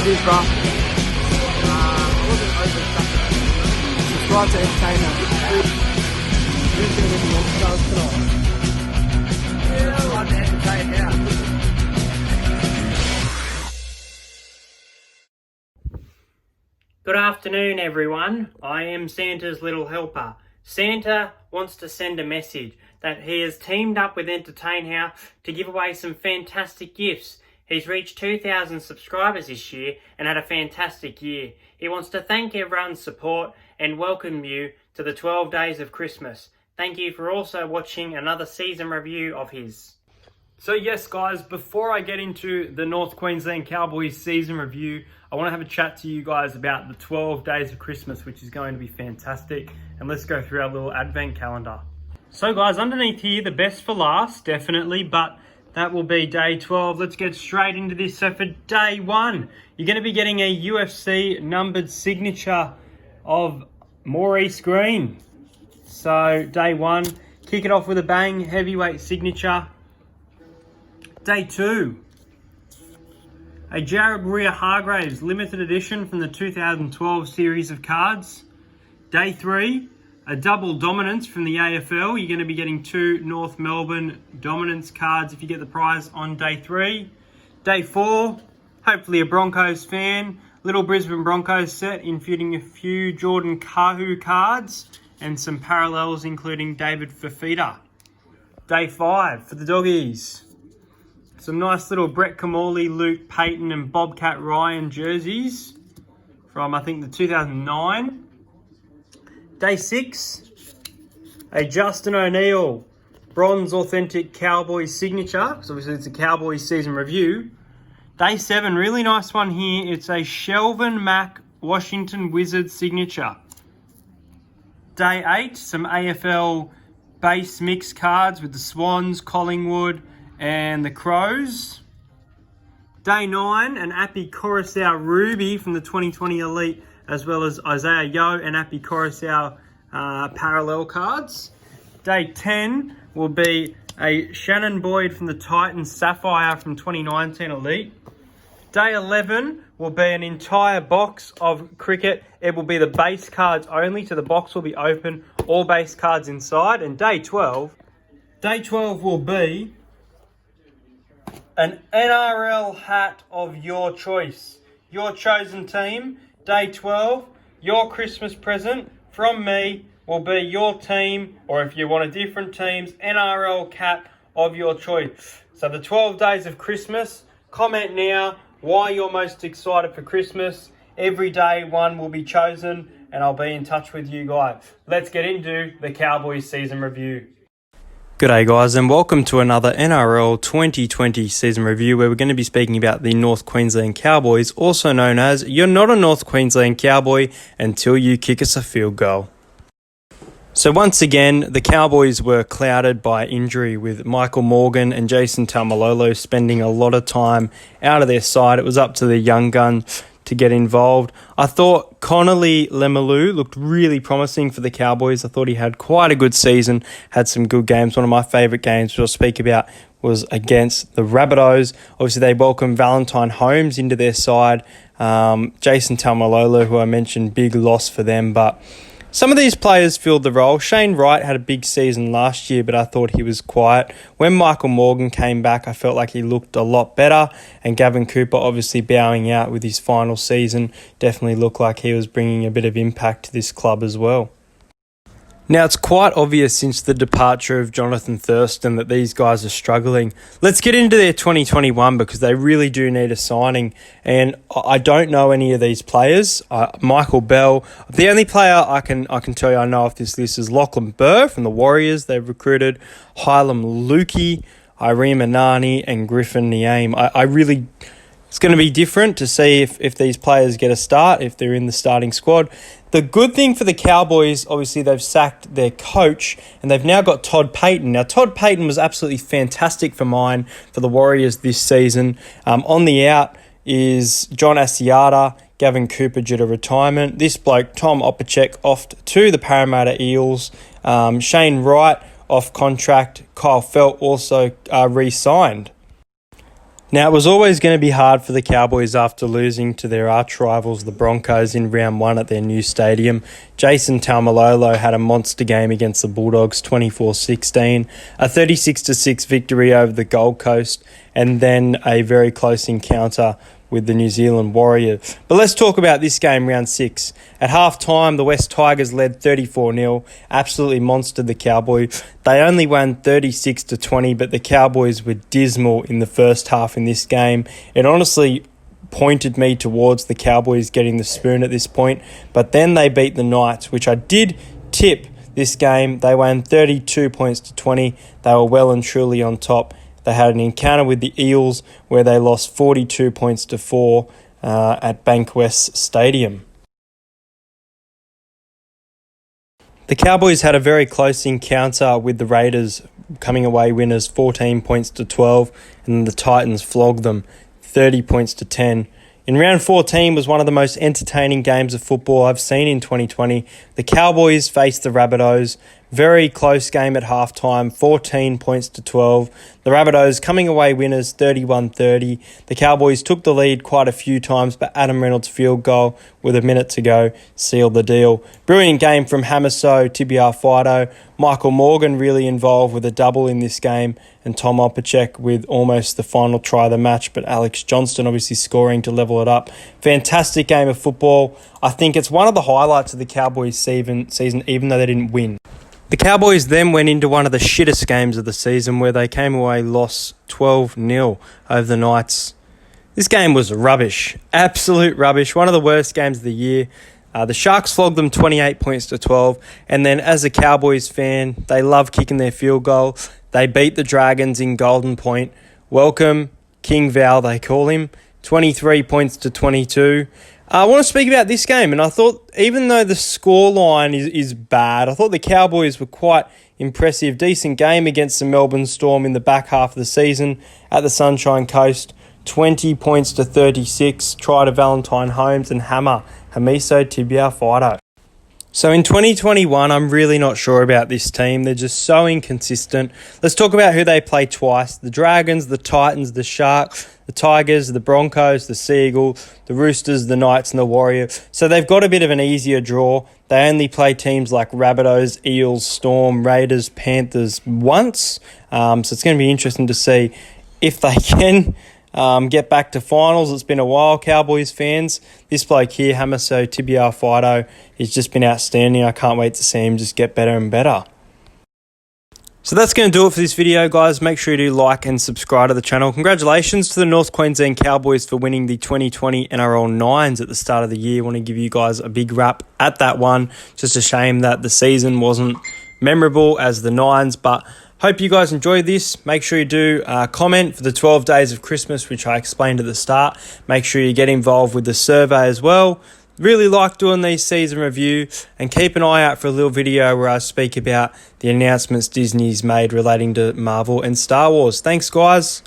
is, bro. Subscribe to Entertainer. Who's going to win the All-Stars tonight? Yeah, I'd like to entertain now. Good afternoon, everyone. I am Santa's little helper. Santa wants to send a message that he has teamed up with Entertain How to give away some fantastic gifts. He's reached 2,000 subscribers this year and had a fantastic year. He wants to thank everyone's support and welcome you to the 12 days of Christmas. Thank you for also watching another season review of his. So yes, guys, before I get into the North Queensland Cowboys season review, I want to have a chat to you guys about the 12 days of Christmas, which is going to be fantastic. And let's go through our little advent calendar. So guys, underneath here, the best for last, definitely, but that will be day 12. Let's get straight into this. So for day 1, you're going to be getting a UFC numbered signature of Maurice Green. So day 1, kick it off with a bang, heavyweight signature. Day 2, a Jared Warrior-Hargraves limited edition from the 2012 series of cards. Day 3, a double dominance from the AFL. You're going to be getting 2 North Melbourne dominance cards if you get the prize on day 3. Day 4, hopefully a Broncos fan, little Brisbane Broncos set, including a few Jordan Kahu cards and some parallels including David Fafita. Day 5 for the doggies. Some nice little Brett Kamali, Luke Payton and Bobcat Ryan jerseys from, I think, the 2009. Day 6, a Justin O'Neill bronze authentic Cowboys signature, because obviously it's a Cowboys season review. Day 7, really nice one here. It's a Shelvin Mack Washington Wizards signature. Day 8, some AFL base mix cards with the Swans, Collingwood and the Crows. Day 9, an Appy Coruscant Ruby from the 2020 Elite, as well as Isaiah Yeo and Appy Coruscant parallel cards. Day 10 will be a Shannon Boyd from the Titans Sapphire from 2019 Elite. Day 11 will be an entire box of cricket. It will be the base cards only, so the box will be open, all base cards inside. And day 12 will be an NRL hat of your choice. Your chosen team, day 12, your Christmas present from me will be your team, or if you want a different team's NRL cap of your choice. So the 12 days of Christmas, comment now why you're most excited for Christmas. Every day one will be chosen and I'll be in touch with you guys. Let's get into the Cowboys season review. G'day guys and welcome to another NRL 2020 season review where we're going to be speaking about the North Queensland Cowboys, also known as you're not a North Queensland Cowboy until you kick us a field goal. So once again, the Cowboys were clouded by injury with Michael Morgan and Jason Taumalolo spending a lot of time out of their side. It was up to the young gun to get involved. I thought Connolly Lemuelu looked really promising for the Cowboys. I thought he had quite a good season, had some good games. One of my favourite games, which I'll speak about, was against the Rabbitohs. Obviously, they welcomed Valentine Holmes into their side. Jason Taumalolo, who I mentioned, big loss for them, but some of these players filled the role. Shane Wright had a big season last year, but I thought he was quiet. When Michael Morgan came back, I felt like he looked a lot better. And Gavin Cooper, obviously bowing out with his final season, definitely looked like he was bringing a bit of impact to this club as well. Now, it's quite obvious since the departure of Jonathan Thurston that these guys are struggling. Let's get into their 2021 because they really do need a signing. And I don't know any of these players. Michael Bell, the only player I can tell you I know off this list is Lachlan Burr from the Warriors. They've recruited Hylam Lukey, Irene Manani and Griffin Niame. It's going to be different to see if these players get a start, if they're in the starting squad. The good thing for the Cowboys, obviously, they've sacked their coach and they've now got Todd Payton. Now, Todd Payton was absolutely fantastic for the Warriors this season. On the out is John Asiata, Gavin Cooper due to retirement. This bloke, Tom Opacek, off to the Parramatta Eels. Shane Wright off contract. Kyle Felt also re-signed. Now, it was always going to be hard for the Cowboys after losing to their arch rivals, the Broncos, in round one at their new stadium. Jason Taumalolo had a monster game against the Bulldogs, 24-16, a 36-6 victory over the Gold Coast, and then a very close encounter with the New Zealand Warriors. But let's talk about this game, round 6. At half-time, the West Tigers led 34-0, absolutely monstered the Cowboys. They only won 36-20, but the Cowboys were dismal in the first half in this game. It honestly pointed me towards the Cowboys getting the spoon at this point, but then they beat the Knights, which I did tip this game. They won 32-20. They were well and truly on top. They had an encounter with the Eels where they lost 42-4 at Bankwest Stadium. The Cowboys had a very close encounter with the Raiders, coming away winners 14-12, and the Titans flogged them 30-10. In round 14 was one of the most entertaining games of football I've seen in 2020. The Cowboys faced the Rabbitohs. Very close game at halftime, 14-12. The Rabbitohs coming away winners 31-30. The Cowboys took the lead quite a few times, but Adam Reynolds' field goal with a minute to go sealed the deal. Brilliant game from Hamiso, Tibiar-Fido. Michael Morgan really involved with a double in this game, and Tom Opacek with almost the final try of the match, but Alex Johnston obviously scoring to level it up. Fantastic game of football. I think it's one of the highlights of the Cowboys season, even though they didn't win. The Cowboys then went into one of the shittest games of the season where they came away lost 12-0 over the Knights. This game was rubbish, absolute rubbish, one of the worst games of the year. The Sharks flogged them 28-12, and then as a Cowboys fan, they love kicking their field goal. They beat the Dragons in Golden Point. Welcome, King Val, they call him, 23-22. I want to speak about this game, and I thought even though the scoreline is bad, I thought the Cowboys were quite impressive. Decent game against the Melbourne Storm in the back half of the season at the Sunshine Coast. 20-36, try to Valentine Holmes and hammer Hamiso Tibiar-Fido. So in 2021, I'm really not sure about this team. They're just so inconsistent. Let's talk about who they play twice. The Dragons, the Titans, the Sharks, the Tigers, the Broncos, the Seagull, the Roosters, the Knights and the Warriors. So they've got a bit of an easier draw. They only play teams like Rabbitohs, Eels, Storm, Raiders, Panthers once. So it's going to be interesting to see if they can get back to finals. It's been a while, Cowboys fans. This bloke here, Hamiso Tibiar-Fido, he's just been outstanding. I can't wait to see him just get better and better. So that's going to do it for this video, guys. Make sure you do like and subscribe to the channel. Congratulations to the North Queensland Cowboys for winning the 2020 NRL 9s at the start of the year. I want to give you guys a big wrap at that one. Just a shame that the season wasn't memorable as the 9s, but hope you guys enjoyed this. Make sure you do comment for the 12 days of Christmas, which I explained at the start. Make sure you get involved with the survey as well. Really like doing these season review, and keep an eye out for a little video where I speak about the announcements Disney's made relating to Marvel and Star Wars. Thanks, guys.